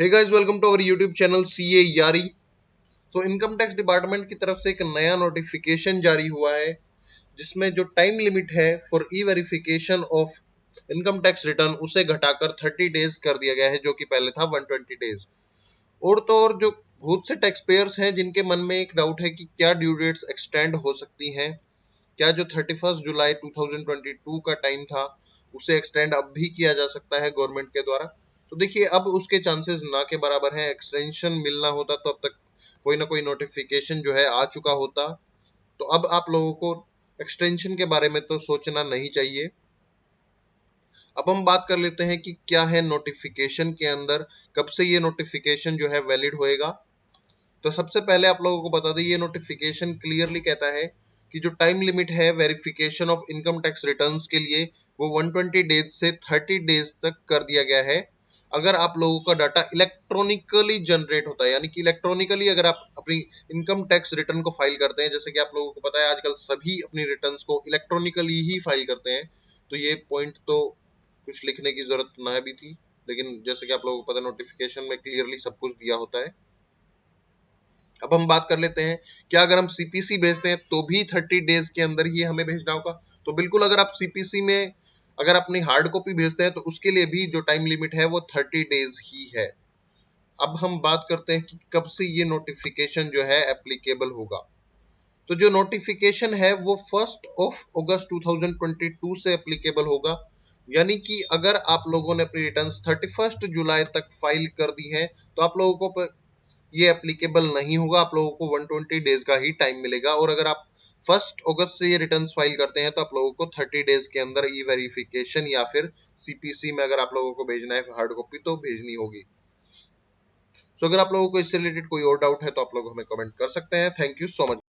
Hey guys, welcome to our YouTube channel CA Yaari. Income tax department की तरफ से एक नया नोटिफिकेशन जारी हुआ है जिसमें जो टाइम लिमिट है for E verification of income tax return उसे घटाकर 30 डेज कर दिया गया है, जो कि पहले था 120 डेज। और तो और जो बहुत से टैक्स पेयर्स हैं जिनके मन में एक डाउट है कि क्या ड्यू डेट्स एक्सटेंड हो सकती हैं, क्या जो 31 जुलाई 2022 का टाइम था उसे एक्सटेंड अब भी किया जा सकता है गवर्नमेंट के द्वारा। तो देखिए, अब उसके चांसेस ना के बराबर हैं। एक्सटेंशन मिलना होता तो अब तक कोई ना कोई नोटिफिकेशन जो है आ चुका होता। तो अब आप लोगों को एक्सटेंशन के बारे में तो सोचना नहीं चाहिए। अब हम बात कर लेते हैं कि क्या है नोटिफिकेशन के अंदर, कब से ये नोटिफिकेशन जो है वैलिड होएगा। तो सबसे पहले आप लोगों को बता दें, ये नोटिफिकेशन क्लियरली कहता है कि जो टाइम लिमिट है verification of income tax returns के लिए वो 120 डेज से 30 डेज तक कर दिया गया है। अगर आप लोगों का डाटा इलेक्ट्रॉनिकली जनरेट होता है, यानी कि इलेक्ट्रॉनिकली अगर आप अपनी इनकम टैक्स रिटर्न को फाइल करते हैं, जैसे कि आप लोगों को पता है आजकल सभी अपनी रिटर्न्स को इलेक्ट्रॉनिकली ही फाइल करते हैं, तो ये पॉइंट तो कुछ लिखने की जरूरत ना भी थी। लेकिन जैसे कि आप लोगों को पता है नोटिफिकेशन में क्लियरली सब कुछ दिया होता है। अब हम बात कर लेते हैं, क्या अगर हम सीपीसी भेजते हैं तो भी 30 डेज के अंदर ही हमें भेजना होगा? तो बिल्कुल, अगर आप सीपीसी में अगर अपनी हार्ड कॉपी भेजते हैं तो उसके लिए भी जो टाइम लिमिट है वो 30 डेज ही है। अब हम बात करते हैं कि कब से ये नोटिफिकेशन जो है एप्लीकेबल होगा। तो जो नोटिफिकेशन है वो 1 अगस्त 2022 से एप्लीकेबल होगा। यानी कि अगर आप लोगों ने अपनी रिटर्न्स 31 जुलाई तक फाइल कर दी है तो आप लोगों को ये एप्लीकेबल नहीं होगा। आप लोगों को 120 डेज का ही टाइम मिलेगा। और अगर आप 1 अगस्त से ये रिटर्न फाइल करते हैं तो आप लोगों को 30 डेज के अंदर ई वेरिफिकेशन या फिर सीपीसी में अगर आप लोगों को भेजना है हार्ड कॉपी तो भेजनी होगी। अगर आप लोगों को इससे रिलेटेड कोई और डाउट है तो आप लोग हमें कमेंट कर सकते हैं। Thank you so much.